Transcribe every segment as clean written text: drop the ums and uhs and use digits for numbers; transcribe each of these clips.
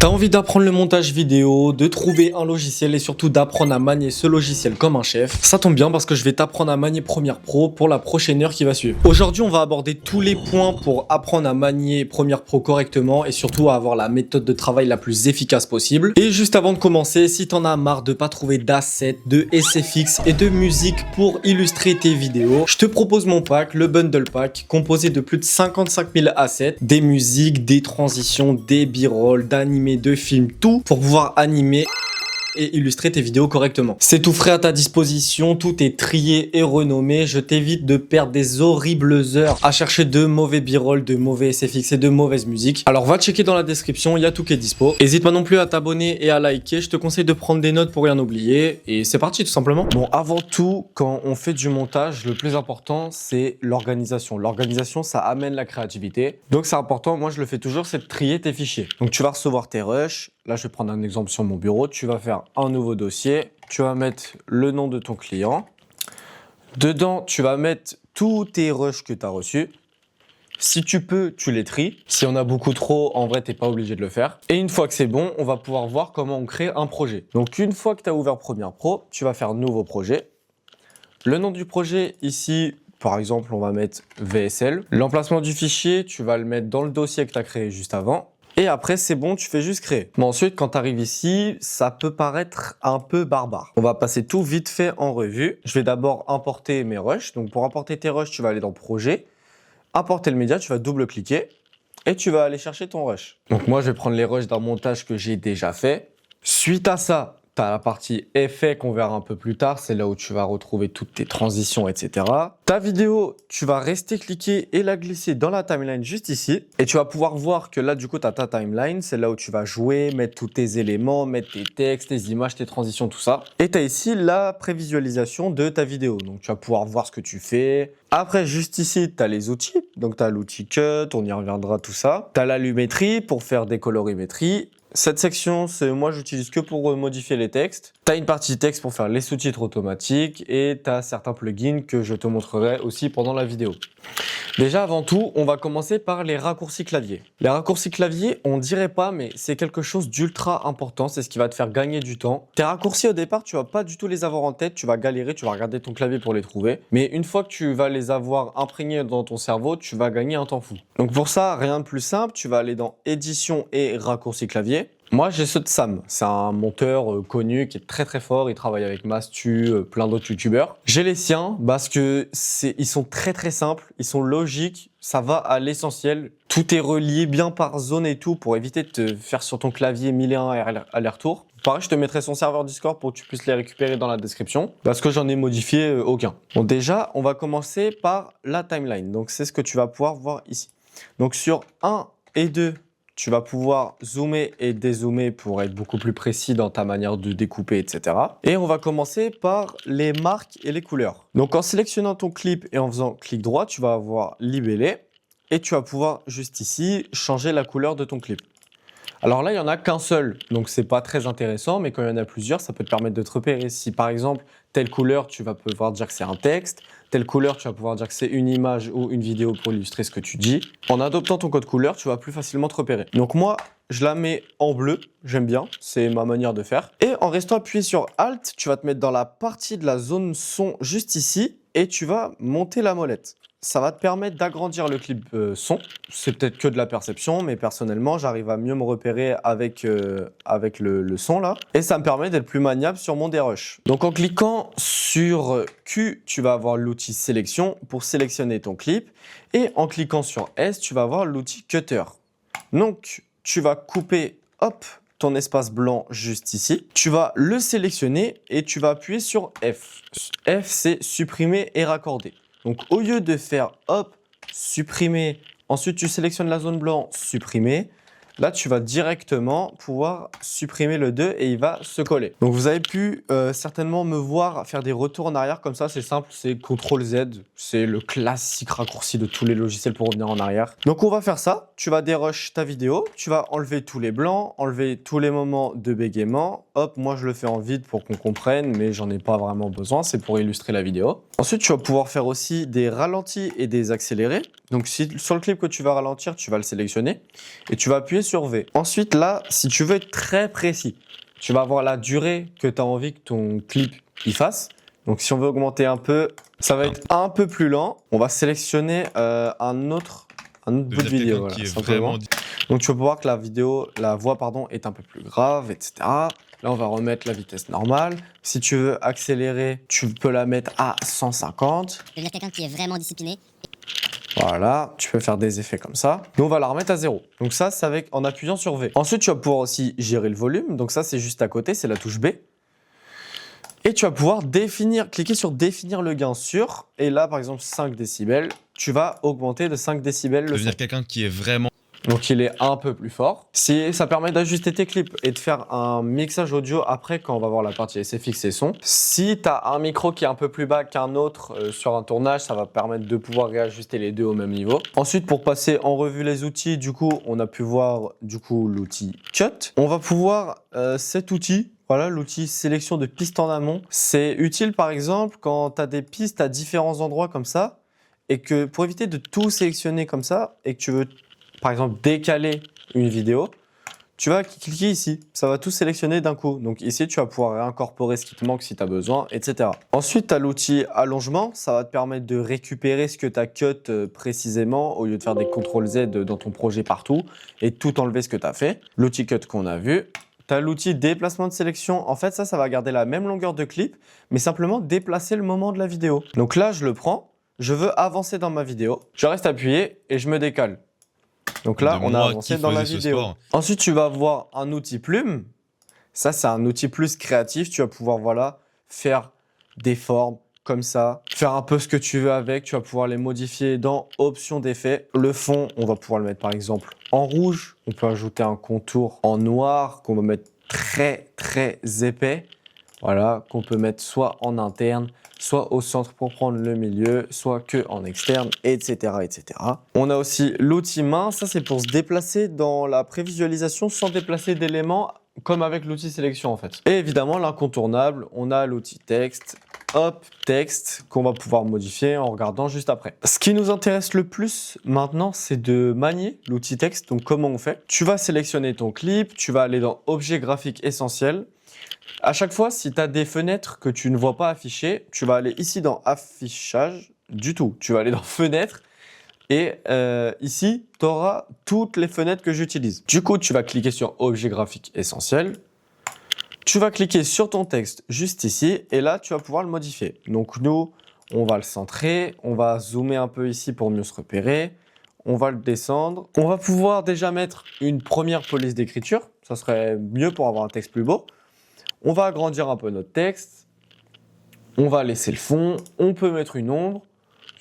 T'as envie d'apprendre le montage vidéo, de trouver un logiciel et surtout d'apprendre à manier ce logiciel comme un chef? Ça tombe bien parce que je vais t'apprendre à manier Premiere Pro pour la prochaine heure qui va suivre. Aujourd'hui, on va aborder tous les points pour apprendre à manier Premiere Pro correctement et surtout à avoir la méthode de travail la plus efficace possible. Et juste avant de commencer, si t'en as marre de pas trouver d'assets, de SFX et de musique pour illustrer tes vidéos, je te propose mon pack, le Bundle Pack, composé de plus de 55 000 assets, des musiques, des transitions, des b-rolls, d'animés, de films, tout pour pouvoir animer et illustrer tes vidéos correctement. C'est tout frais à ta disposition, tout est trié et renommé. Je t'évite de perdre des horribles heures à chercher de mauvais b-roll, de mauvais SFX et de mauvaises musiques. Alors va checker dans la description, il y a tout qui est dispo. N'hésite pas non plus à t'abonner et à liker. Je te conseille de prendre des notes pour rien oublier. Et c'est parti tout simplement. Bon, avant tout, quand on fait du montage, le plus important, c'est l'organisation. L'organisation, ça amène la créativité. Donc c'est important, moi je le fais toujours, c'est de trier tes fichiers. Donc tu vas recevoir tes rushs. Là, je vais prendre un exemple sur mon bureau. Tu vas faire un nouveau dossier. Tu vas mettre le nom de ton client. Dedans, tu vas mettre tous tes rushs que tu as reçus. Si tu peux, tu les tries. Si on a beaucoup trop, en vrai, tu n'es pas obligé de le faire. Et une fois que c'est bon, on va pouvoir voir comment on crée un projet. Donc, une fois que tu as ouvert Premiere Pro, tu vas faire nouveau projet. Le nom du projet, ici, par exemple, on va mettre VSL. L'emplacement du fichier, tu vas le mettre dans le dossier que tu as créé juste avant. Et après, c'est bon, tu fais juste créer. Mais ensuite, quand tu arrives ici, ça peut paraître un peu barbare. On va passer tout vite fait en revue. Je vais d'abord importer mes rushs. Donc, pour importer tes rushs, tu vas aller dans Projet. Importer le média, tu vas double-cliquer et tu vas aller chercher ton rush. Donc, moi, je vais prendre les rushs d'un montage que j'ai déjà fait. Suite à ça, tu as la partie effet qu'on verra un peu plus tard. C'est là où tu vas retrouver toutes tes transitions, etc. Ta vidéo, tu vas rester cliquer et la glisser dans la timeline juste ici. Et tu vas pouvoir voir que là, du coup, tu as ta timeline. C'est là où tu vas jouer, mettre tous tes éléments, mettre tes textes, tes images, tes transitions, tout ça. Et tu as ici la prévisualisation de ta vidéo. Donc, tu vas pouvoir voir ce que tu fais. Après, juste ici, tu as les outils. Donc, tu as l'outil Cut, on y reviendra, tout ça. Tu as l'allumétrie pour faire des colorimétries. Cette section, c'est moi, j'utilise que pour modifier les textes. Tu as une partie texte pour faire les sous-titres automatiques et tu as certains plugins que je te montrerai aussi pendant la vidéo. Déjà, avant tout, on va commencer par les raccourcis clavier. Les raccourcis clavier, on dirait pas, mais c'est quelque chose d'ultra important. C'est ce qui va te faire gagner du temps. Tes raccourcis, au départ, tu vas pas du tout les avoir en tête. Tu vas galérer, tu vas regarder ton clavier pour les trouver. Mais une fois que tu vas les avoir imprégnés dans ton cerveau, tu vas gagner un temps fou. Donc pour ça, rien de plus simple. Tu vas aller dans Édition et raccourcis clavier. Moi, j'ai ceux de Sam. C'est un monteur connu qui est très fort. Il travaille avec Mastu, plein d'autres youtubeurs. J'ai les siens parce que ils sont très simples. Ils sont logiques. Ça va à l'essentiel. Tout est relié bien par zone et tout pour éviter de te faire sur ton clavier 1001 aller-retour. Pareil, je te mettrai son serveur Discord pour que tu puisses les récupérer dans la description parce que j'en ai modifié aucun. Bon, déjà, on va commencer par la timeline. Donc, c'est ce que tu vas pouvoir voir ici. Donc, sur 1 et 2, tu vas pouvoir zoomer et dézoomer pour être beaucoup plus précis dans ta manière de découper, etc. Et on va commencer par les marques et les couleurs. Donc en sélectionnant ton clip et en faisant clic droit, tu vas avoir libellé et tu vas pouvoir juste ici changer la couleur de ton clip. Alors là, il n'y en a qu'un seul, donc c'est pas très intéressant, mais quand il y en a plusieurs, ça peut te permettre de te repérer. Si par exemple, telle couleur, tu vas pouvoir dire que c'est un texte, telle couleur, tu vas pouvoir dire que c'est une image ou une vidéo pour illustrer ce que tu dis. En adoptant ton code couleur, tu vas plus facilement te repérer. Donc moi, je la mets en bleu, j'aime bien, c'est ma manière de faire. Et en restant appuyé sur Alt, tu vas te mettre dans la partie de la zone son juste ici et tu vas monter la molette. Ça va te permettre d'agrandir le clip son. C'est peut-être que de la perception, mais personnellement, j'arrive à mieux me repérer avec le son là. Et ça me permet d'être plus maniable sur mon dérush. Donc en cliquant sur Q, tu vas avoir l'outil sélection pour sélectionner ton clip. Et en cliquant sur S, tu vas avoir l'outil cutter. Donc tu vas couper, hop, ton espace blanc juste ici. Tu vas le sélectionner et tu vas appuyer sur F. F, c'est supprimer et raccorder. Donc, au lieu de faire hop, supprimer, ensuite tu sélectionnes la zone blanc, supprimer. Là, tu vas directement pouvoir supprimer le 2 et il va se coller. Donc, vous avez pu certainement me voir faire des retours en arrière comme ça. C'est simple, c'est CTRL-Z. C'est le classique raccourci de tous les logiciels pour revenir en arrière. Donc, on va faire ça. Tu vas dérush ta vidéo. Tu vas enlever tous les blancs, enlever tous les moments de bégaiement. hop, moi je le fais en vide pour qu'on comprenne, mais j'en ai pas vraiment besoin, c'est pour illustrer la vidéo. Ensuite, tu vas pouvoir faire aussi des ralentis et des accélérés. Donc si sur le clip que tu vas ralentir, tu vas le sélectionner et tu vas appuyer sur V. Ensuite, là, si tu veux être très précis, tu vas avoir la durée que tu as envie que ton clip y fasse. Donc si on veut augmenter un peu, ça va être un peu plus lent. On va sélectionner un autre bout de vidéo, voilà, simplement. Donc tu vas voir que la voix pardon, est un peu plus grave, etc. Là, on va remettre la vitesse normale. Si tu veux accélérer, tu peux la mettre à 150. Devenir quelqu'un qui est vraiment discipliné. Voilà, tu peux faire des effets comme ça. Nous, on va la remettre à 0. Donc ça, c'est en appuyant sur V. Ensuite, tu vas pouvoir aussi gérer le volume. Donc ça, c'est juste à côté, c'est la touche B. Et tu vas pouvoir cliquer sur définir le gain sur. Et là, par exemple, 5 décibels. Tu vas augmenter de 5 décibels le son. Devenir quelqu'un qui est vraiment... Donc il est un peu plus fort. Ça permet d'ajuster tes clips et de faire un mixage audio après quand on va voir la partie SFX et son. Si tu as un micro qui est un peu plus bas qu'un autre sur un tournage, ça va permettre de pouvoir réajuster les deux au même niveau. Ensuite, pour passer en revue les outils, du coup, on a pu voir l'outil Cut. On va pouvoir cet outil. Voilà, l'outil sélection de pistes en amont. C'est utile par exemple quand tu as des pistes à différents endroits comme ça et que pour éviter de tout sélectionner comme ça et que tu veux par exemple décaler une vidéo, tu vas cliquer ici. Ça va tout sélectionner d'un coup. Donc ici, tu vas pouvoir réincorporer ce qui te manque si tu as besoin, etc. Ensuite, tu as l'outil allongement. Ça va te permettre de récupérer ce que tu as cut précisément au lieu de faire des CTRL-Z dans ton projet partout et tout enlever ce que tu as fait. L'outil cut qu'on a vu. Tu as l'outil déplacement de sélection. En fait, ça va garder la même longueur de clip, mais simplement déplacer le moment de la vidéo. Donc là, je le prends. Je veux avancer dans ma vidéo. Je reste appuyé et je me décale. Donc là, on a avancé dans la vidéo. Ensuite, tu vas avoir un outil plume. Ça, c'est un outil plus créatif. Tu vas pouvoir faire des formes comme ça, faire un peu ce que tu veux avec. Tu vas pouvoir les modifier dans options d'effet. Le fond, on va pouvoir le mettre par exemple en rouge. On peut ajouter un contour en noir qu'on va mettre très épais. Voilà, qu'on peut mettre soit en interne, soit au centre pour prendre le milieu, soit que en externe, etc., etc. On a aussi l'outil main. Ça, c'est pour se déplacer dans la prévisualisation sans déplacer d'éléments, comme avec l'outil sélection en fait. Et évidemment, l'incontournable, on a l'outil texte. Hop, texte qu'on va pouvoir modifier en regardant juste après. Ce qui nous intéresse le plus maintenant, c'est de manier l'outil texte. Donc, comment on fait? Tu vas sélectionner ton clip, tu vas aller dans Objet graphique essentiel. À chaque fois, si tu as des fenêtres que tu ne vois pas affichées, tu vas aller ici dans Affichage, du tout. Tu vas aller dans Fenêtres et ici, tu auras toutes les fenêtres que j'utilise. Du coup, tu vas cliquer sur Objet graphique essentiel. Tu vas cliquer sur ton texte juste ici et là, tu vas pouvoir le modifier. Donc nous, on va le centrer, on va zoomer un peu ici pour mieux se repérer. On va le descendre. On va pouvoir déjà mettre une première police d'écriture. Ça serait mieux pour avoir un texte plus beau. On va agrandir un peu notre texte. On va laisser le fond. On peut mettre une ombre.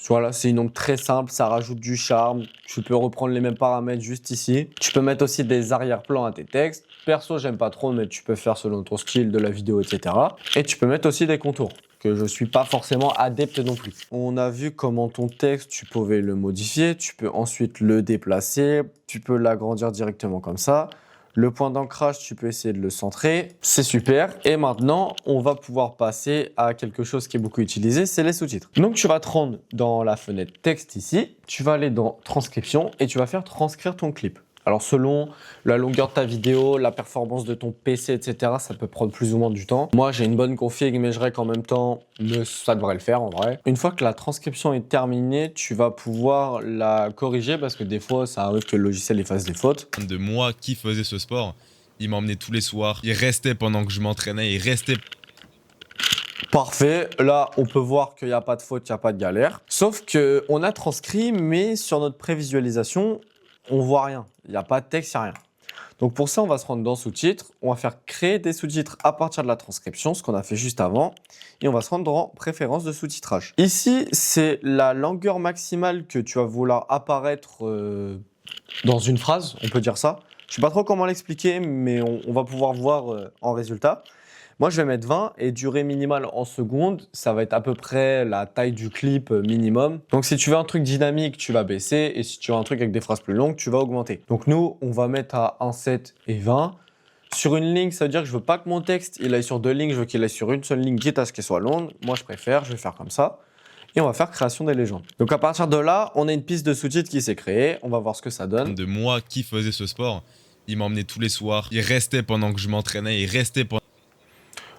Voilà, c'est une ombre très simple. Ça rajoute du charme. Tu peux reprendre les mêmes paramètres juste ici. Tu peux mettre aussi des arrière-plans à tes textes. Perso, j'aime pas trop, mais tu peux faire selon ton style de la vidéo, etc. Et tu peux mettre aussi des contours, que je suis pas forcément adepte non plus. On a vu comment ton texte, tu pouvais le modifier. Tu peux ensuite le déplacer. Tu peux l'agrandir directement comme ça. Le point d'ancrage, tu peux essayer de le centrer. C'est super. Et maintenant, on va pouvoir passer à quelque chose qui est beaucoup utilisé, c'est les sous-titres. Donc, tu vas te rendre dans la fenêtre texte ici. Tu vas aller dans transcription et tu vas faire transcrire ton clip. Alors, selon la longueur de ta vidéo, la performance de ton PC, etc., ça peut prendre plus ou moins du temps. Moi, j'ai une bonne config, mais je rec en même temps, ça devrait le faire en vrai. Une fois que la transcription est terminée, tu vas pouvoir la corriger parce que des fois, ça arrive que le logiciel efface des fautes. De moi qui faisais ce sport, il m'emmenait tous les soirs, il restait pendant que je m'entraînais, il restait... Parfait, là on peut voir qu'il n'y a pas de faute, il n'y a pas de galère. Sauf qu'on a transcrit, mais sur notre prévisualisation, on voit rien. Il n'y a pas de texte, il n'y a rien. Donc pour ça, on va se rendre dans sous-titres. On va faire créer des sous-titres à partir de la transcription, ce qu'on a fait juste avant. Et on va se rendre dans préférences de sous-titrage. Ici, c'est la longueur maximale que tu vas vouloir apparaître dans une phrase, on peut dire ça. Je ne sais pas trop comment l'expliquer, mais on va pouvoir voir en résultat. Moi, je vais mettre 20 et durée minimale en secondes, ça va être à peu près la taille du clip minimum. Donc, si tu veux un truc dynamique, tu vas baisser. Et si tu veux un truc avec des phrases plus longues, tu vas augmenter. Donc, nous, on va mettre à 1,7 et 20. Sur une ligne, ça veut dire que je veux pas que mon texte il aille sur 2 lignes, je veux qu'il aille sur une seule ligne, quitte à ce qu'elle soit longue. Moi, je préfère, je vais faire comme ça. Et on va faire création des légendes. Donc à partir de là, on a une piste de sous-titres qui s'est créée. On va voir ce que ça donne. De moi qui faisais ce sport, il m'emmenait tous les soirs. Il restait pendant que je m'entraînais, il restait pendant...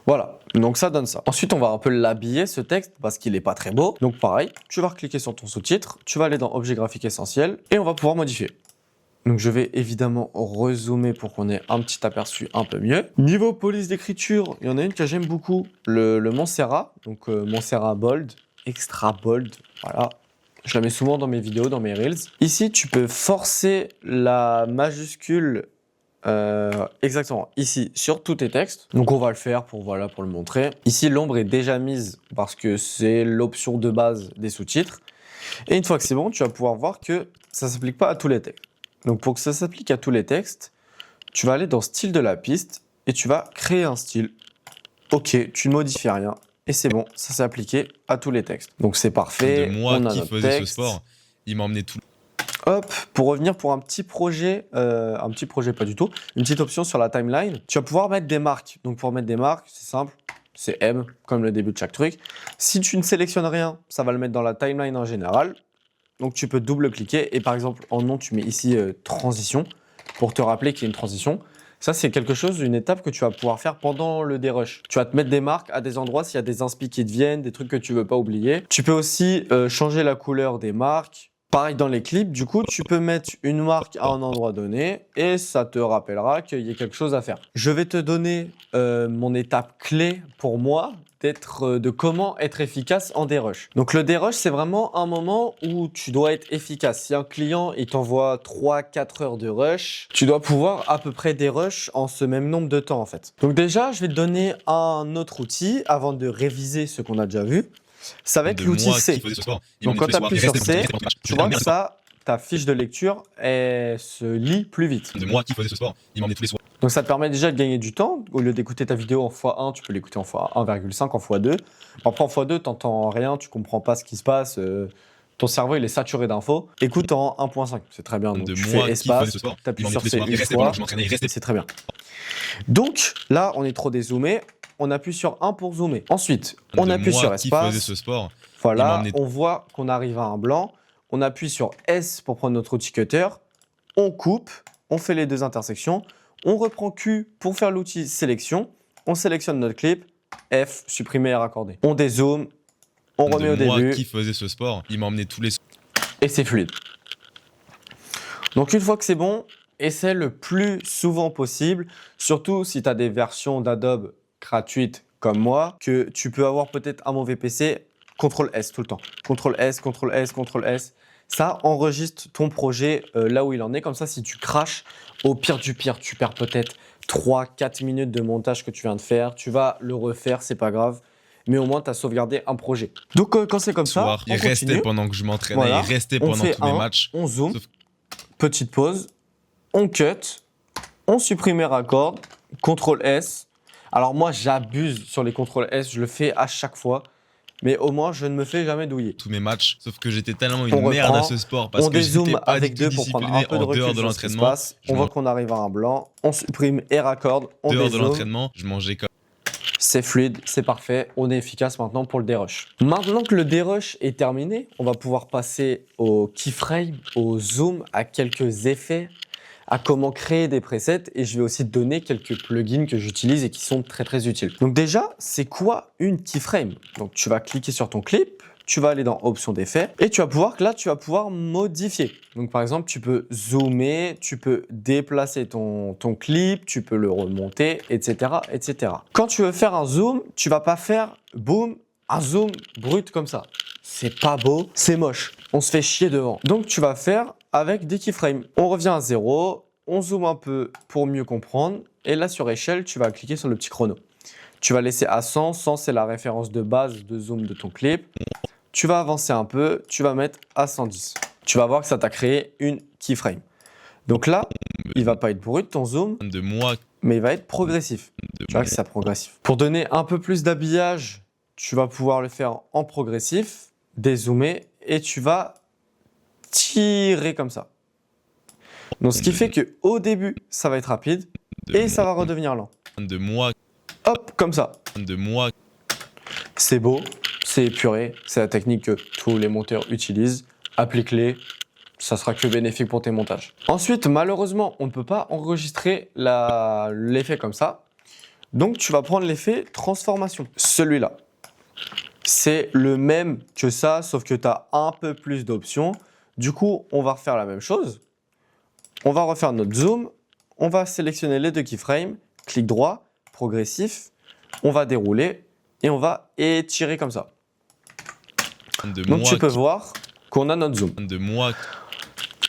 Voilà, donc ça donne ça. Ensuite, on va un peu l'habiller ce texte parce qu'il n'est pas très beau. Donc pareil, tu vas recliquer sur ton sous-titre, tu vas aller dans Objet graphique essentiel et on va pouvoir modifier. Donc je vais évidemment rezoomer pour qu'on ait un petit aperçu un peu mieux. Niveau police d'écriture, il y en a une que j'aime beaucoup, le Montserrat. Donc Montserrat bold, extra bold, voilà. Je la mets souvent dans mes vidéos, dans mes reels. Ici, tu peux forcer la majuscule exactement ici sur tous tes textes. Donc on va le faire pour, voilà, pour le montrer. Ici, l'ombre est déjà mise parce que c'est l'option de base des sous-titres. Et une fois que c'est bon, tu vas pouvoir voir que ça ne s'applique pas à tous les textes. Donc pour que ça s'applique à tous les textes, tu vas aller dans style de la piste et tu vas créer un style. Ok, tu ne modifies rien et c'est bon, ça s'est appliqué à tous les textes. Donc c'est parfait. De moi on a qui notre faisais ce texte. sport, il m'emmenait tout... Hop, pour revenir pour un petit projet pas du tout, une petite option sur la timeline, tu vas pouvoir mettre des marques. Donc pour mettre des marques, c'est simple, c'est M, comme le début de chaque truc. Si tu ne sélectionnes rien, ça va le mettre dans la timeline en général. Donc tu peux double-cliquer et par exemple en nom, tu mets ici transition pour te rappeler qu'il y a une transition. Ça, c'est quelque chose, une étape que tu vas pouvoir faire pendant le dérush. Tu vas te mettre des marques à des endroits s'il y a des inspi qui te viennent, des trucs que tu veux pas oublier. Tu peux aussi changer la couleur des marques. Pareil dans les clips, du coup, tu peux mettre une marque à un endroit donné et ça te rappellera qu'il y a quelque chose à faire. Je vais te donner mon étape clé pour moi de comment être efficace en dérush. Donc le dérush, c'est vraiment un moment où tu dois être efficace. Si un client il t'envoie 3-4 heures de rush, tu dois pouvoir à peu près dérush en ce même nombre de temps en fait. Donc déjà, je vais te donner un autre outil avant de réviser ce qu'on a déjà vu. Ça va être l'outil C. Donc quand tu appuies sur C, tu vois que ça, ta fiche de lecture, elle se lit plus vite. De moi qui faisais ce sport, il m'emmenait tous les soirs. Donc ça te permet déjà de gagner du temps. Au lieu d'écouter ta vidéo en x1, tu peux l'écouter en x1,5, en x2. Après en x2, tu n'entends rien, tu comprends pas ce qui se passe. Ton cerveau, il est saturé d'infos. Écoute en 1.5, c'est très bien. Donc tu fais espace, tu appuies sur C une fois, c'est très bien. Donc là, on est trop dézoomé. On appuie sur 1 pour zoomer. Ensuite, on appuie sur espace. Ce sport, voilà, on voit qu'on arrive à un blanc. On appuie sur S pour prendre notre outil cutter. On coupe, on fait les deux intersections. On reprend Q pour faire l'outil sélection. On sélectionne notre clip. F, supprimer et raccorder. On dézoome. On remet au début. Moi qui faisais ce sport, il m'emmenait tous les soirs. Et c'est fluide. Donc une fois que c'est bon, essaie le plus souvent possible. Surtout si tu as des versions d'Adobe gratuite comme moi, que tu peux avoir peut-être un mauvais PC, CTRL S tout le temps. CTRL S, CTRL S, CTRL S. Ça enregistre ton projet là où il en est. Comme ça, si tu crashes, au pire du pire, tu perds peut-être 3-4 minutes de montage que tu viens de faire. Tu vas le refaire, c'est pas grave. Mais au moins, tu as sauvegardé un projet. Donc, quand c'est comme ça, il restait pendant que je m'entraînais, voilà. Il restait pendant tous mes matchs. On zoome, petite pause, on cut, on supprime et raccord, CTRL S. Alors moi, j'abuse sur les CTRL S, je le fais à chaque fois. Mais au moins, je ne me fais jamais douiller. Tous mes matchs, sauf que j'étais tellement une merde à ce sport parce que j'étais pas avec deux pour prendre un peu de recul de l'entraînement. On voit qu'on arrive à un blanc, on supprime et raccorde, on dehors dézoome. De l'entraînement, je mangeais comme... C'est fluide, c'est parfait, on est efficace maintenant pour le dérush. Maintenant que le dérush est terminé, on va pouvoir passer au keyframe, au zoom, à quelques effets, à comment créer des presets et je vais aussi te donner quelques plugins que j'utilise et qui sont très très utiles. Donc déjà, c'est quoi une keyframe? Donc tu vas cliquer sur ton clip, tu vas aller dans options d'effets et tu vas pouvoir modifier. Donc par exemple, tu peux zoomer, tu peux déplacer ton clip, tu peux le remonter, etc., etc. Quand tu veux faire un zoom, tu vas pas faire boum, un zoom brut comme ça. C'est pas beau, c'est moche. On se fait chier devant. Donc tu vas faire avec des keyframes. On revient à 0, on zoome un peu pour mieux comprendre. Et là sur échelle, tu vas cliquer sur le petit chrono. Tu vas laisser à 100. 100, c'est la référence de base de zoom de ton clip. Tu vas avancer un peu, tu vas mettre à 110. Tu vas voir que ça t'a créé une keyframe. Donc là, il va pas être brut ton zoom, mais il va être progressif. Tu vois que c'est progressif. Pour donner un peu plus d'habillage, tu vas pouvoir le faire en progressif, dézoomer et tu vas tirer comme ça. Donc ce qui fait qu'au début, ça va être rapide Et ça va redevenir lent. De moi, Hop, comme ça. de moi. C'est beau, c'est épuré, c'est la technique que tous les monteurs utilisent. Applique-les, ça sera que bénéfique pour tes montages. Ensuite, malheureusement, on ne peut pas enregistrer l'effet comme ça. Donc, tu vas prendre l'effet transformation. Celui-là. C'est le même que ça, sauf que tu as un peu plus d'options. Du coup, on va refaire la même chose. On va refaire notre zoom. On va sélectionner les deux keyframes. Clic droit, progressif. On va dérouler et on va étirer comme ça. Donc, tu peux voir qu'on a notre zoom. De moi.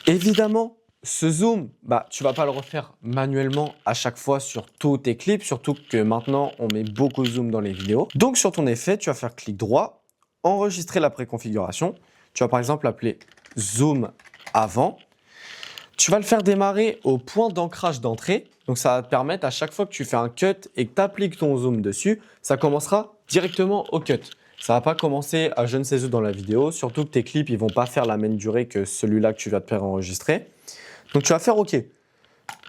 Évidemment, ce zoom, tu vas pas le refaire manuellement à chaque fois sur tous tes clips, surtout que maintenant, on met beaucoup de zoom dans les vidéos. Donc, sur ton effet, tu vas faire clic droit, enregistrer la préconfiguration. Tu vas par exemple appeler zoom avant. Tu vas le faire démarrer au point d'ancrage d'entrée. Donc, ça va te permettre à chaque fois que tu fais un cut et que tu appliques ton zoom dessus, ça commencera directement au cut. Ça ne va pas commencer à je ne sais où dans la vidéo, surtout que tes clips ne vont pas faire la même durée que celui-là que tu vas te faire enregistrer. Donc, tu vas faire OK.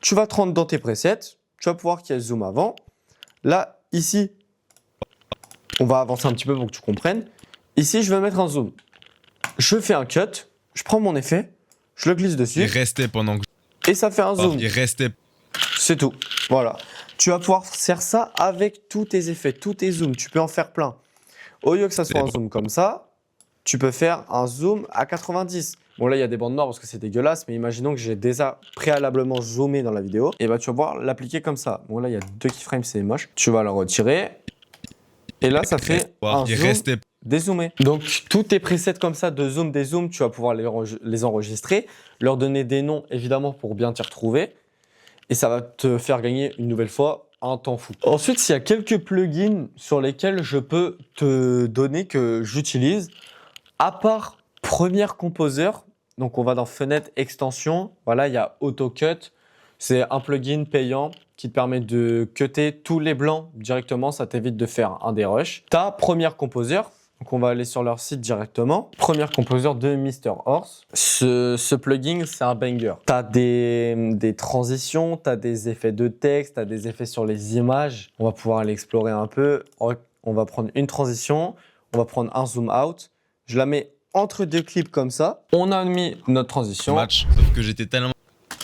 Tu vas te rendre dans tes presets. Tu vas pouvoir qu'il y ait le zoom avant. Là, ici, on va avancer un petit peu pour que tu comprennes. Ici, je vais mettre un zoom. Je fais un cut. Je prends mon effet. Je le glisse dessus. Il restait pendant que et ça fait un zoom. il restait. C'est tout. Voilà. Tu vas pouvoir faire ça avec tous tes effets, tous tes zooms. Tu peux en faire plein. Au lieu que ça soit un zoom comme ça, tu peux faire un zoom à 90. Bon, là, il y a des bandes noires parce que c'est dégueulasse, mais imaginons que j'ai déjà préalablement zoomé dans la vidéo. Et tu vas pouvoir l'appliquer comme ça. Bon, là, il y a 2 keyframes, c'est moche. Tu vas le retirer. Et là, ça fait un zoom dézoomé. Donc, tous tes presets comme ça de zoom, dézoom, tu vas pouvoir les enregistrer, leur donner des noms, évidemment, pour bien t'y retrouver. Et ça va te faire gagner une nouvelle fois un temps fou. Ensuite, il y a quelques plugins sur lesquels je peux te donner que j'utilise. À part Premiere Composer, donc on va dans Fenêtre, Extension. Voilà, il y a AutoCut. C'est un plugin payant qui te permet de cutter tous les blancs directement. Ça t'évite de faire un dérush. Tu as Premiere Composer. Donc, on va aller sur leur site directement. Premiere Composer de Mr. Horse. Ce plugin, c'est un banger. Tu as des transitions, tu as des effets de texte, tu as des effets sur les images. On va pouvoir aller explorer un peu. On va prendre une transition, on va prendre un zoom out. Je la mets entre deux clips comme ça. On a mis notre transition. Sauf que j'étais tellement...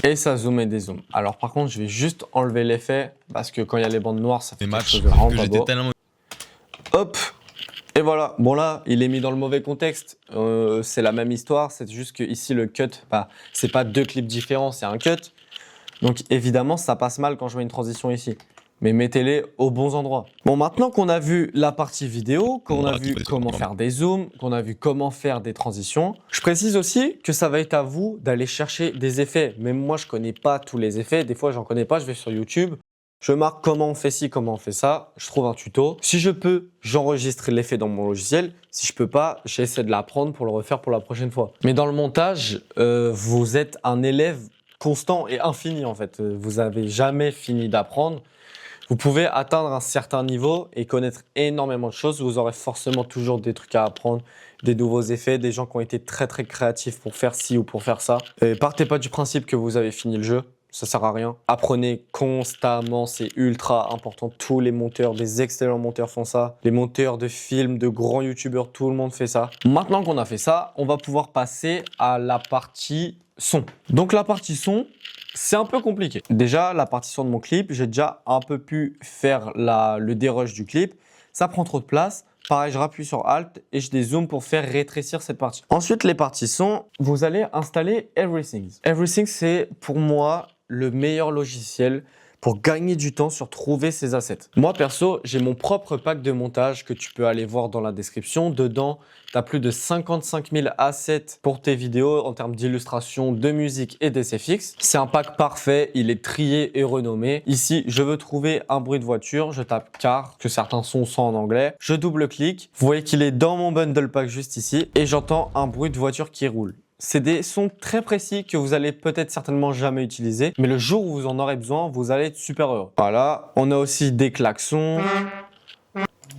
Et ça zoom et dézoom. Alors par contre, je vais juste enlever l'effet parce que quand il y a les bandes noires, ça fait quelque chose de vraiment pas beau. Hop. Et voilà, bon là, il est mis dans le mauvais contexte. C'est la même histoire, c'est juste que ici le cut, c'est pas 2 clips différents, c'est un cut. Donc évidemment, ça passe mal quand je mets une transition ici. Mais mettez-les aux bons endroits. Bon, maintenant qu'on a vu la partie vidéo, qu'on a vu comment faire des zooms, qu'on a vu comment faire des transitions, je précise aussi que ça va être à vous d'aller chercher des effets. Même moi, je connais pas tous les effets. Des fois, j'en connais pas, je vais sur YouTube. Je marque comment on fait ci, comment on fait ça. Je trouve un tuto. Si je peux, j'enregistre l'effet dans mon logiciel. Si je peux pas, j'essaie de l'apprendre pour le refaire pour la prochaine fois. Mais dans le montage, vous êtes un élève constant et infini en fait. Vous n'avez jamais fini d'apprendre. Vous pouvez atteindre un certain niveau et connaître énormément de choses. Vous aurez forcément toujours des trucs à apprendre, des nouveaux effets, des gens qui ont été très très créatifs pour faire ci ou pour faire ça. Et partez pas du principe que vous avez fini le jeu. Ça sert à rien. Apprenez constamment, c'est ultra important. Tous les monteurs, des excellents monteurs font ça. Les monteurs de films, de grands youtubeurs, tout le monde fait ça. Maintenant qu'on a fait ça, on va pouvoir passer à la partie son. Donc la partie son, c'est un peu compliqué. Déjà, la partie son de mon clip, j'ai déjà un peu pu faire le dérush du clip. Ça prend trop de place. Pareil, je rappuie sur Alt et je dézoome pour faire rétrécir cette partie. Ensuite, les parties son, vous allez installer Everything. Everything, c'est pour moi le meilleur logiciel pour gagner du temps sur trouver ces assets. Moi, perso, j'ai mon propre pack de montage que tu peux aller voir dans la description. Dedans, tu as plus de 55 000 assets pour tes vidéos en termes d'illustration, de musique et d'effets fixes. C'est un pack parfait, il est trié et renommé. Ici, je veux trouver un bruit de voiture, je tape car, que certains sons sont en anglais. Je double-clique, vous voyez qu'il est dans mon bundle pack juste ici et j'entends un bruit de voiture qui roule. C'est des sons très précis que vous allez peut-être certainement jamais utiliser, mais le jour où vous en aurez besoin, vous allez être super heureux. Voilà, on a aussi des klaxons.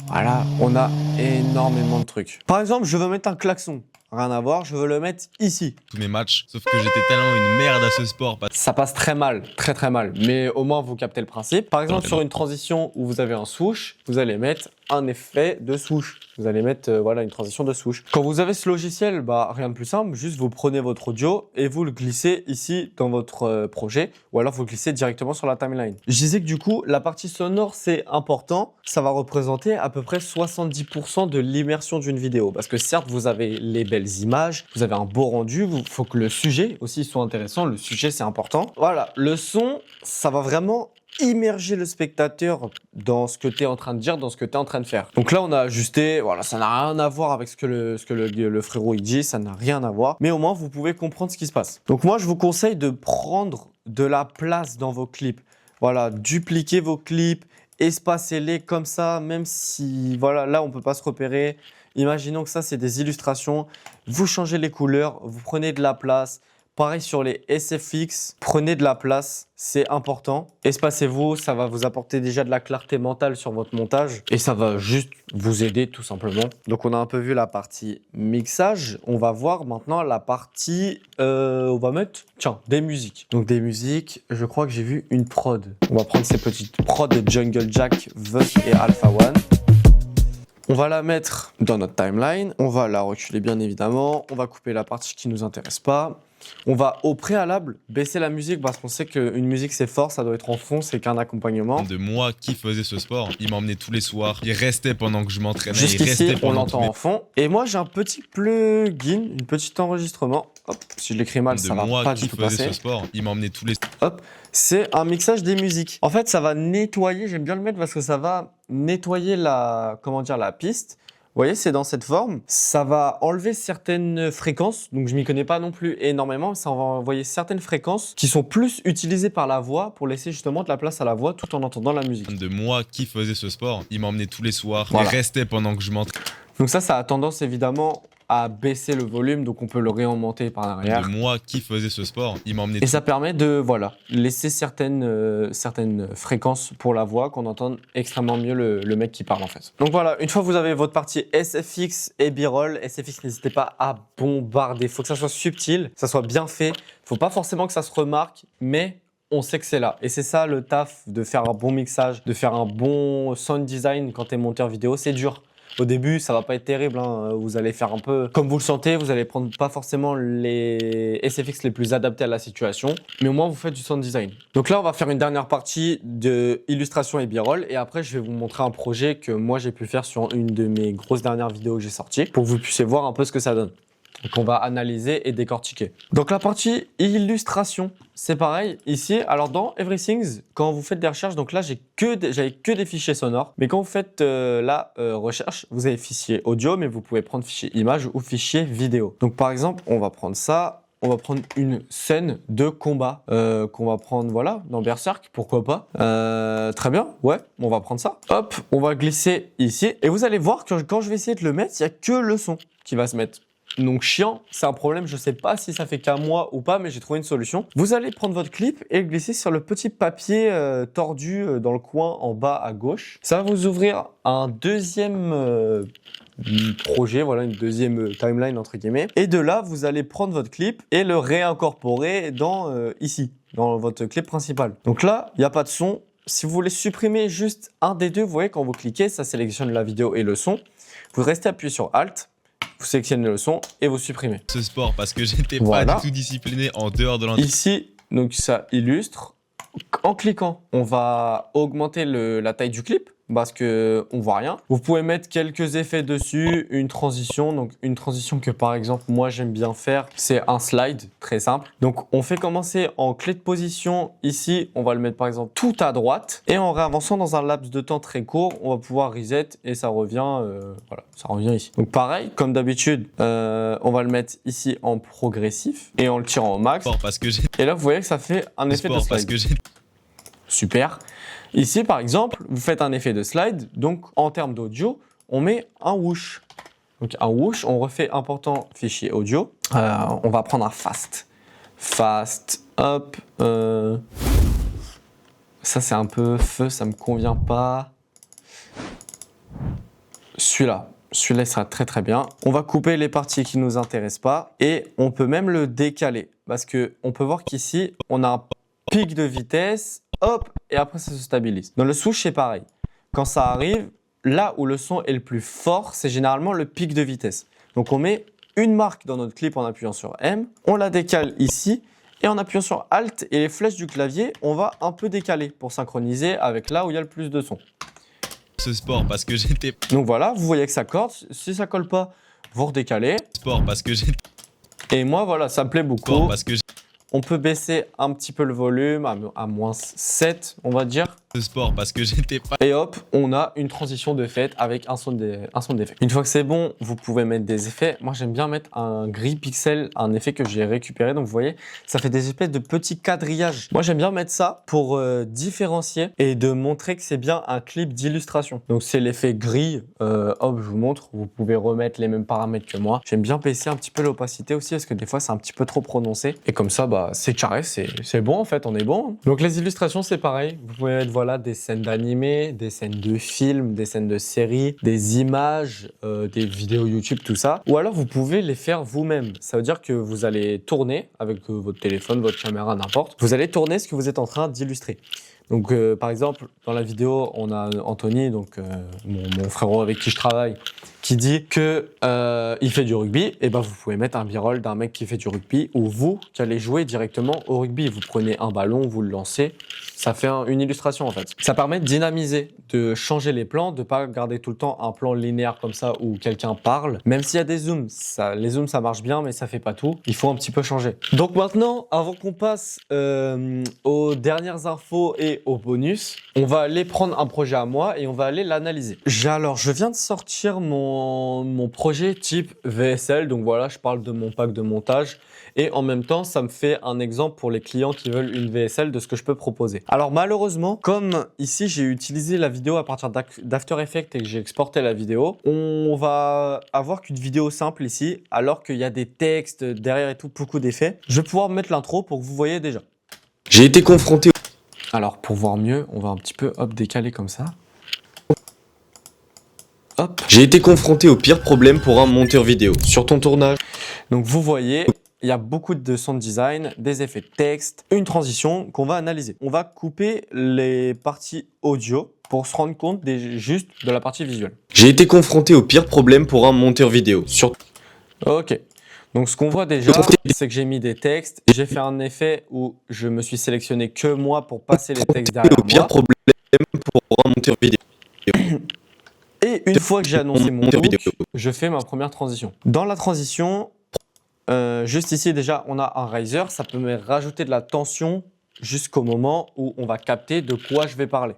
Voilà, on a énormément de trucs. Par exemple, je veux mettre un klaxon. rien à voir, je veux le mettre ici. Tous mes matchs, sauf que j'étais tellement une merde à ce sport. Ça passe très mal, très mal, mais au moins vous captez le principe. Par exemple, sur une transition où vous avez un swoosh, vous allez mettre un effet de swoosh. Vous allez mettre voilà, une transition de swoosh. Quand vous avez ce logiciel, bah, rien de plus simple, juste vous prenez votre audio et vous le glissez ici dans votre projet, ou alors vous le glissez directement sur la timeline. Je disais que du coup, la partie sonore, c'est important. Ça va représenter à peu près 70% de l'immersion d'une vidéo. Parce que certes, vous avez les belles images, vous avez un beau rendu, il faut que le sujet aussi soit intéressant. Le sujet, c'est important. Voilà, le son, ça va vraiment immerger le spectateur dans ce que tu es en train de dire, dans ce que tu es en train de faire. Donc là, on a ajusté, voilà, ça n'a rien à voir avec ce que le frérot il dit, ça n'a rien à voir, mais au moins, vous pouvez comprendre ce qui se passe. Donc moi, je vous conseille de prendre de la place dans vos clips. Voilà, dupliquez vos clips, espacez-les comme ça, même si, voilà, là, on peut pas se repérer. Imaginons que ça, c'est des illustrations. Vous changez les couleurs, vous prenez de la place. Pareil sur les SFX, prenez de la place, c'est important. Espacez-vous, ça va vous apporter déjà de la clarté mentale sur votre montage et ça va juste vous aider tout simplement. Donc on a un peu vu la partie mixage, on va voir maintenant la partie, on va mettre, tiens, des musiques. Donc des musiques, je crois que j'ai vu une prod. On va prendre ces petites prods de Jungle Jack, Vust et Alpha One. On va la mettre dans notre timeline, on va la reculer bien évidemment, on va couper la partie qui ne nous intéresse pas. On va au préalable baisser la musique parce qu'on sait qu'une musique c'est fort, ça doit être en fond, c'est qu'un accompagnement. De moi qui faisais ce sport, il m'emmenait tous les soirs, il restait pendant que je m'entraînais, Jusqu'ici, on l'entend en fond. Et moi j'ai un petit plugin, un petit enregistrement. Hop, si je l'écris mal, ça va pas du tout passer. De moi qui faisais ce sport, il m'emmenait tous les... Hop, c'est un mixage des musiques. En fait, ça va nettoyer, j'aime bien le mettre parce que ça va nettoyer la piste. Vous voyez, c'est dans cette forme. Ça va enlever certaines fréquences, donc je m'y connais pas non plus énormément, mais ça va envoyer certaines fréquences qui sont plus utilisées par la voix pour laisser justement de la place à la voix tout en entendant la musique. De moi qui faisais ce sport, il m'emmenait tous les soirs, il restait pendant que je m'entraînais. Donc ça a tendance évidemment à baisser le volume, donc on peut le réaugmenter par l'arrière. De moi qui faisais ce sport, il m'emmenait... Et ça permet de laisser certaines fréquences pour la voix, qu'on entende extrêmement mieux le mec qui parle en fait. Donc voilà, une fois que vous avez votre partie SFX et B-roll, SFX n'hésitez pas à bombarder, il faut que ça soit subtil, que ça soit bien fait, il ne faut pas forcément que ça se remarque, mais on sait que c'est là. Et c'est ça le taf de faire un bon mixage, de faire un bon sound design quand tu es monteur vidéo, c'est dur. Au début, ça va pas être terrible, hein. Vous allez faire un peu comme vous le sentez, vous allez prendre pas forcément les SFX les plus adaptés à la situation, mais au moins vous faites du sound design. Donc là, on va faire une dernière partie de illustration et b-roll et après, je vais vous montrer un projet que moi j'ai pu faire sur une de mes grosses dernières vidéos que j'ai sorties pour que vous puissiez voir un peu ce que ça donne. Donc on va analyser et décortiquer. Donc la partie illustration, c'est pareil ici. Alors dans Everything, quand vous faites des recherches, donc là j'avais que des fichiers sonores. Mais quand vous faites la recherche, vous avez fichier audio, mais vous pouvez prendre fichier image ou fichier vidéo. Donc par exemple, on va prendre ça. On va prendre une scène de combat qu'on va prendre, voilà, dans Berserk, pourquoi pas. Très bien, ouais, on va prendre ça. Hop, on va glisser ici. Et vous allez voir que quand je vais essayer de le mettre, il n'y a que le son qui va se mettre. Donc chiant, c'est un problème, je sais pas si ça fait qu'à moi ou pas, mais j'ai trouvé une solution. Vous allez prendre votre clip et le glisser sur le petit papier tordu dans le coin en bas à gauche. Ça va vous ouvrir un deuxième projet, voilà, une deuxième timeline entre guillemets. Et de là, vous allez prendre votre clip et le réincorporer dans ici, dans votre clip principal. Donc là, il n'y a pas de son. Si vous voulez supprimer juste un des deux, vous voyez quand vous cliquez, ça sélectionne la vidéo et le son. Vous restez appuyé sur Alt. Vous sélectionnez le son et vous supprimez. Ce sport parce que j'étais pas du tout discipliné en dehors de l'entraînement. Ici, donc ça illustre. En cliquant, on va augmenter la taille du clip parce qu'on ne voit rien. Vous pouvez mettre quelques effets dessus, une transition. Donc une transition que par exemple, moi j'aime bien faire, c'est un slide très simple. Donc on fait commencer en clé de position. Ici, on va le mettre par exemple tout à droite. Et en réavançant dans un laps de temps très court, on va pouvoir reset et ça revient, voilà, ça revient ici. Donc pareil, comme d'habitude, on va le mettre ici en progressif et en le tirant au max. Et là, vous voyez que ça fait un effet de slide. Super. Ici, par exemple, vous faites un effet de slide. Donc, en termes d'audio, on met un whoosh. Donc, un whoosh, on refait important fichier audio. On va prendre un fast. Fast, hop. Ça, c'est un peu feu, ça me convient pas. Celui-là. Celui-là, il sera très très bien. On va couper les parties qui ne nous intéressent pas et on peut même le décaler parce qu'on peut voir qu'ici, on a un pic de vitesse, hop, et après ça se stabilise. Dans le swoosh, c'est pareil. Quand ça arrive, là où le son est le plus fort, c'est généralement le pic de vitesse. Donc on met une marque dans notre clip en appuyant sur M, on la décale ici et en appuyant sur Alt et les flèches du clavier, on va un peu décaler pour synchroniser avec là où il y a le plus de son. Ce sport parce que j'étais Donc voilà, vous voyez que ça corde. Si ça colle pas, vous redécalez. sport parce que j'étais Et moi, voilà, ça me plaît beaucoup. sport parce que On peut baisser un petit peu le volume à moins 7, on va dire. ce sport parce que j'étais pas Et hop, on a une transition de fait avec un son d'effet. Une fois que c'est bon, vous pouvez mettre des effets. Moi, j'aime bien mettre un gris pixel, un effet que j'ai récupéré. Donc, vous voyez, ça fait des espèces de petits quadrillages. Moi, j'aime bien mettre ça pour différencier et de montrer que c'est bien un clip d'illustration. Donc, c'est l'effet gris. Hop, je vous montre. Vous pouvez remettre les mêmes paramètres que moi. J'aime bien baisser un petit peu l'opacité aussi parce que des fois, c'est un petit peu trop prononcé. Et comme ça, bah, c'est carré, c'est bon en fait, on est bon. Donc, les illustrations, c'est pareil. Vous pouvez mettre, voilà, des scènes d'animé, des scènes de films, des scènes de séries, des images, des vidéos YouTube, tout ça. Ou alors vous pouvez les faire vous-même. Ça veut dire que vous allez tourner avec votre téléphone, votre caméra, n'importe. Vous allez tourner ce que vous êtes en train d'illustrer. Donc par exemple, dans la vidéo, on a Anthony, donc mon frérot avec qui je travaille, qui dit que il fait du rugby. Et ben vous pouvez mettre un b-roll d'un mec qui fait du rugby ou vous qui allez jouer directement au rugby. Vous prenez un ballon, vous le lancez. Ça fait une illustration en fait. Ça permet de dynamiser, de changer les plans, de pas garder tout le temps un plan linéaire comme ça où quelqu'un parle. Même s'il y a des zooms, les zooms ça marche bien mais ça fait pas tout. Il faut un petit peu changer. Donc maintenant, avant qu'on passe aux dernières infos et aux bonus, on va aller prendre un projet à moi et on va aller l'analyser. Alors, je viens de sortir mon projet type VSL. Donc voilà, je parle de mon pack de montage. Et en même temps, ça me fait un exemple pour les clients qui veulent une VSL de ce que je peux proposer. Alors malheureusement, comme ici j'ai utilisé la vidéo à partir d'After Effects et que j'ai exporté la vidéo, on va avoir qu'une vidéo simple ici, alors qu'il y a des textes derrière et tout, beaucoup d'effets. Je vais pouvoir mettre l'intro pour que vous voyez déjà. j'ai été confronté Alors pour voir mieux, on va un petit peu décaler comme ça. Hop. J'ai été confronté au pire problème pour un monteur vidéo sur ton tournage. Donc vous voyez, il y a beaucoup de sound design, des effets de texte, une transition qu'on va analyser. On va couper les parties audio pour se rendre compte juste de la partie visuelle. J'ai été confronté au pire problème pour un monteur vidéo sur Ok. Donc ce qu'on voit déjà, c'est que j'ai mis des textes. J'ai fait un effet où je me suis sélectionné que moi pour passer les textes derrière au pire moi. problème pour un monteur vidéo. Et une fois que j'ai annoncé mon look, je fais ma première transition. Dans la transition, juste ici déjà, on a un riser. Ça peut me rajouter de la tension jusqu'au moment où on va capter de quoi je vais parler.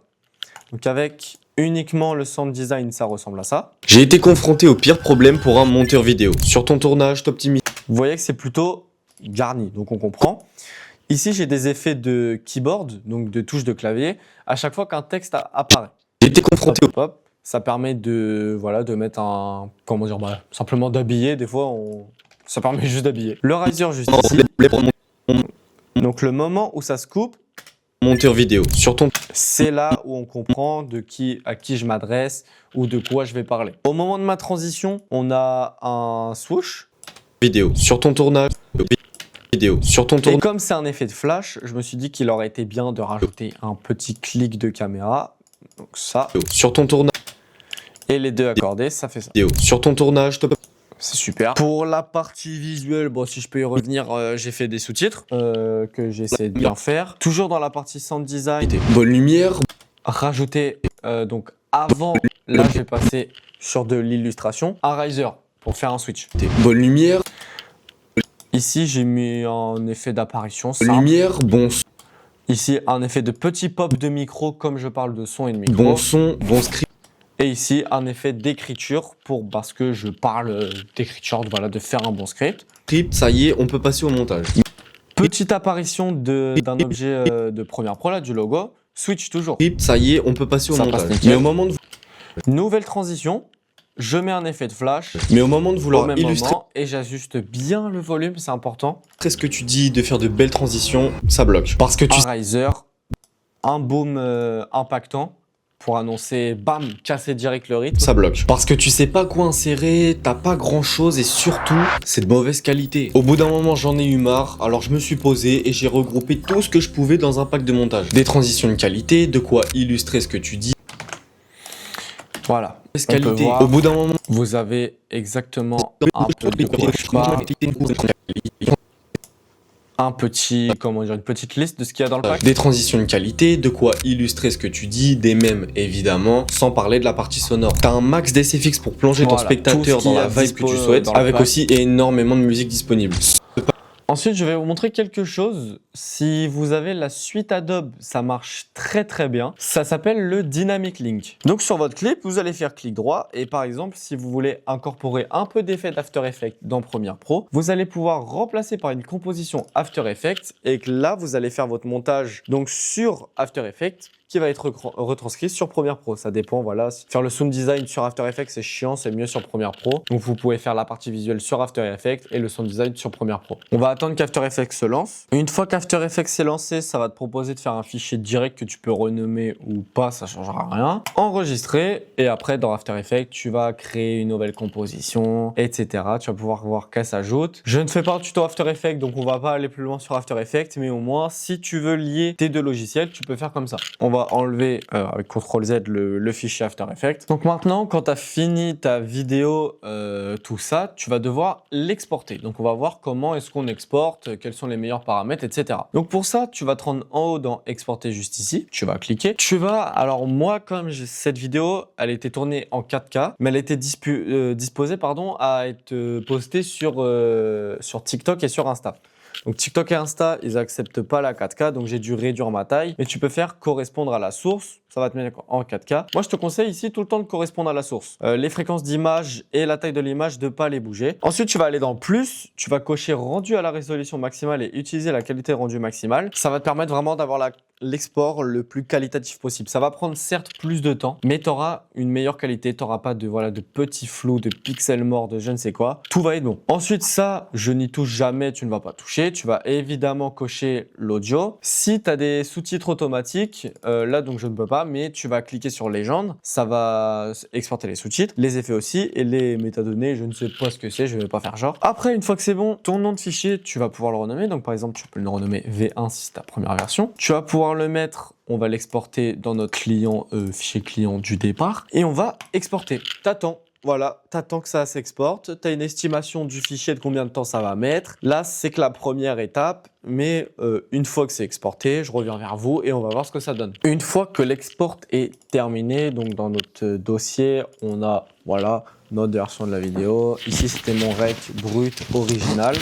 Donc avec uniquement le sound design, ça ressemble à ça. J'ai été confronté au pire problème pour un monteur vidéo. Sur ton tournage, t'optimises. Vous voyez que c'est plutôt garni, donc on comprend. Ici, j'ai des effets de keyboard, donc de touches de clavier, à chaque fois qu'un texte apparaît. J'ai été confronté Hop, hop. Ça permet de, voilà, de mettre un... Comment dire, simplement d'habiller. Des fois, ça permet juste d'habiller. Le riser juste ici. Donc le moment où ça se coupe, monteur vidéo. Sur ton c'est là où on comprend à qui je m'adresse ou de quoi je vais parler. Au moment de ma transition, on a un swoosh. Vidéo. Sur ton tournage. Vidéo. Sur ton Et tournage. comme c'est un effet de flash, je me suis dit qu'il aurait été bien de rajouter un petit clic de caméra. Donc ça. Sur ton tournage. Et les deux accordés, ça fait ça. Vidéo. Sur ton tournage, c'est super. Pour la partie visuelle, bon, si je peux y revenir, j'ai fait des sous-titres que j'ai essayé de bien faire. Toujours dans la partie sound design. Bonne lumière. Rajouter, donc avant, là je vais passer sur de l'illustration, un riser pour faire un switch. Bonne lumière. Ici, j'ai mis un effet d'apparition simple. Lumière, bon son. Ici, un effet de petit pop de micro, comme je parle de son et de micro. Bon son, bon script. Et ici, un effet d'écriture parce que je parle d'écriture, voilà, de faire un bon script. Script, ça y est, on peut passer au montage. Petite apparition d'un objet de Premiere Pro, là, du logo. Switch toujours. Script, ça y est, on peut passer au Ça passe montage. nickel. Mais au moment de Nouvelle transition, je mets un effet de flash. Mais au moment de Au vouloir même illustrer moment, et j'ajuste bien le volume, c'est important. ce que tu dis, de faire de belles transitions, ça bloque. Parce que tu Un riser, un boom impactant pour annoncer, bam, casser direct le rythme, ça bloque. Parce que tu sais pas quoi insérer, t'as pas grand chose et surtout, c'est de mauvaise qualité. Au bout d'un moment, j'en ai eu marre, alors je me suis posé et j'ai regroupé tout ce que je pouvais dans un pack de montage. Des transitions de qualité, de quoi illustrer ce que tu dis. Voilà. Qualité. Au bout d'un moment, vous avez exactement un peu de quoi je parle. Un petit, comment dire, une petite liste de ce qu'il y a dans le pack. Des transitions de qualité, de quoi illustrer ce que tu dis, des mèmes évidemment, sans parler de la partie sonore. T'as un max d'essais fixes pour plonger ton spectateur dans la vibe que tu souhaites, avec aussi énormément de musique disponible. Ensuite, je vais vous montrer quelque chose. Si vous avez la suite Adobe, ça marche très bien. Ça s'appelle le Dynamic Link. Donc sur votre clip, vous allez faire clic droit et par exemple, si vous voulez incorporer un peu d'effet d'After Effects dans Premiere Pro, vous allez pouvoir remplacer par une composition After Effects et que là, vous allez faire votre montage donc sur After Effects qui va être retranscrit sur Premiere Pro. Ça dépend, voilà. Faire le sound design sur After Effects, c'est chiant, c'est mieux sur Premiere Pro. Donc, vous pouvez faire la partie visuelle sur After Effects et le sound design sur Premiere Pro. On va attendre qu'After Effects se lance. Une fois qu'After Effects s'est lancé, ça va te proposer de faire un fichier direct que tu peux renommer ou pas, ça changera rien. Enregistrer et après, dans After Effects, tu vas créer une nouvelle composition, etc. Tu vas pouvoir voir qu'elle s'ajoute. Je ne fais pas un tuto After Effects, donc on va pas aller plus loin sur After Effects, mais au moins, si tu veux lier tes deux logiciels, tu peux faire comme ça. On va enlever avec CTRL-Z le fichier After Effects. Donc maintenant, quand tu as fini ta vidéo, tout ça, tu vas devoir l'exporter. Donc on va voir comment est-ce qu'on exporte, quels sont les meilleurs paramètres, etc. Donc pour ça, tu vas te rendre en haut dans Exporter juste ici. Tu vas cliquer. Alors moi, comme cette vidéo, elle était tournée en 4K, mais elle était disposée à être postée sur TikTok et sur Insta. Donc TikTok et Insta, ils acceptent pas la 4K, donc j'ai dû réduire ma taille. Mais tu peux faire correspondre à la source, ça va te mettre en 4K. Moi, je te conseille ici tout le temps de correspondre à la source. Les fréquences d'image et la taille de l'image, de pas les bouger. Ensuite, tu vas aller dans plus, tu vas cocher rendu à la résolution maximale et utiliser la qualité rendu maximale. Ça va te permettre vraiment d'avoir l'export le plus qualitatif possible. Ça va prendre certes plus de temps, mais tu auras une meilleure qualité. Tu n'auras pas de petits flous, de pixels morts, de je ne sais quoi. Tout va être bon. Ensuite, ça, je n'y touche jamais, tu ne vas pas toucher. Tu vas évidemment cocher l'audio. Si tu as des sous-titres automatiques, là, donc je ne peux pas, mais tu vas cliquer sur légende. Ça va exporter les sous-titres, les effets aussi et les métadonnées. Je ne sais pas ce que c'est, je ne vais pas faire genre. Après, une fois que c'est bon, ton nom de fichier, tu vas pouvoir le renommer. Donc, par exemple, tu peux le renommer V1 si c'est ta première version. Tu vas pouvoir le mettre, on va l'exporter dans notre client, fichier client du départ et on va exporter. T'attends. Voilà, t'attends que ça s'exporte, tu as une estimation du fichier de combien de temps ça va mettre. Là, c'est que la première étape, mais une fois que c'est exporté, je reviens vers vous et on va voir ce que ça donne. Une fois que l'export est terminé, donc dans notre dossier, on a voilà notre version de la vidéo. Ici, c'était mon rec brut original.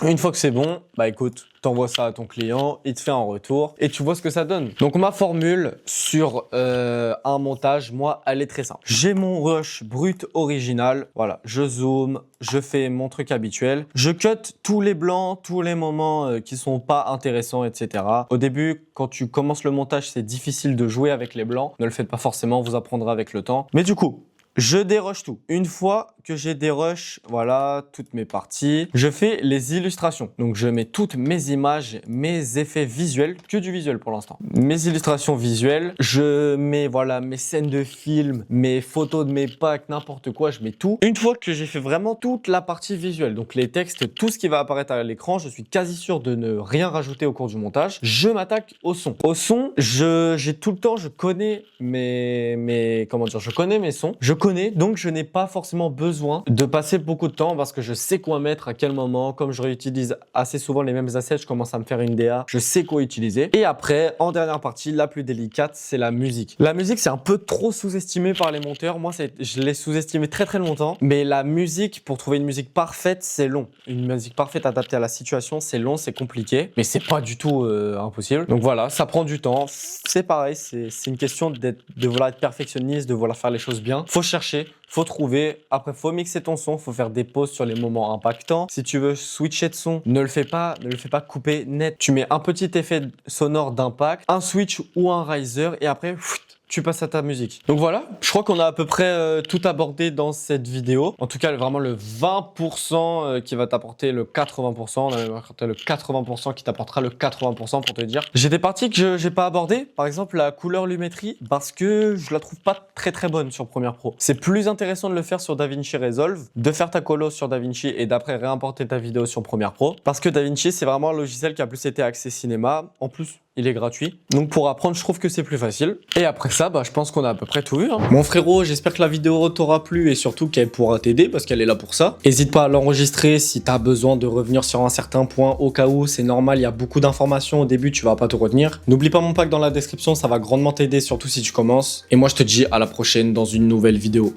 Une fois que c'est bon, bah écoute, t'envoies ça à ton client, il te fait un retour et tu vois ce que ça donne. Donc ma formule sur un montage, moi, elle est très simple. J'ai mon rush brut original, voilà, je zoome, je fais mon truc habituel, je cut tous les blancs, tous les moments qui sont pas intéressants, etc. Au début, quand tu commences le montage, c'est difficile de jouer avec les blancs, ne le faites pas forcément, vous apprendrez avec le temps. Mais du coup, je dérush tout. Une fois que j'ai dérush, voilà, toutes mes parties, je fais les illustrations. Donc, je mets toutes mes images, mes effets visuels, que du visuel pour l'instant. Mes illustrations visuelles, je mets, voilà, mes scènes de film, mes photos de mes packs, n'importe quoi, je mets tout. Une fois que j'ai fait vraiment toute la partie visuelle, donc les textes, tout ce qui va apparaître à l'écran, je suis quasi sûr de ne rien rajouter au cours du montage. Je m'attaque au son. Au son, j'ai tout le temps, je connais je connais mes sons. Donc je n'ai pas forcément besoin de passer beaucoup de temps parce que je sais quoi mettre à quel moment. Comme je réutilise assez souvent les mêmes assets, je commence à me faire une DA, je sais quoi utiliser. Et après, en dernière partie, la plus délicate, c'est la musique. La musique, c'est un peu trop sous-estimé par les monteurs. Moi, je l'ai sous-estimé très longtemps. Mais la musique, pour trouver une musique parfaite, c'est long. Une musique parfaite adaptée à la situation, c'est long, c'est compliqué. Mais c'est pas du tout impossible. Donc voilà, ça prend du temps. C'est pareil, c'est une question de vouloir être perfectionniste, de vouloir faire les choses bien. Faut chercher, faut trouver, après faut mixer ton son, faut faire des pauses sur les moments impactants. Si tu veux switcher de son, ne le fais pas couper net. Tu mets un petit effet sonore d'impact, un switch ou un riser et après tu passes à ta musique. Donc voilà, je crois qu'on a à peu près tout abordé dans cette vidéo. En tout cas, vraiment le 20% qui va t'apporter le 80%. On a même apporté le 80% qui t'apportera le 80% pour te dire. J'ai des parties que j'ai pas abordées. Par exemple, la couleur lumétrie, parce que je la trouve pas très bonne sur Premiere Pro. C'est plus intéressant de le faire sur DaVinci Resolve, de faire ta colo sur DaVinci et d'après réimporter ta vidéo sur Premiere Pro. Parce que DaVinci, c'est vraiment un logiciel qui a plus été axé cinéma. En plus, il est gratuit. Donc pour apprendre, je trouve que c'est plus facile. Et après ça, je pense qu'on a à peu près tout vu. Mon frérot, j'espère que la vidéo t'aura plu et surtout qu'elle pourra t'aider parce qu'elle est là pour ça. N'hésite pas à l'enregistrer si t'as besoin de revenir sur un certain point au cas où. C'est normal, il y a beaucoup d'informations au début, tu vas pas tout retenir. N'oublie pas mon pack dans la description, ça va grandement t'aider, surtout si tu commences. Et moi, je te dis à la prochaine dans une nouvelle vidéo.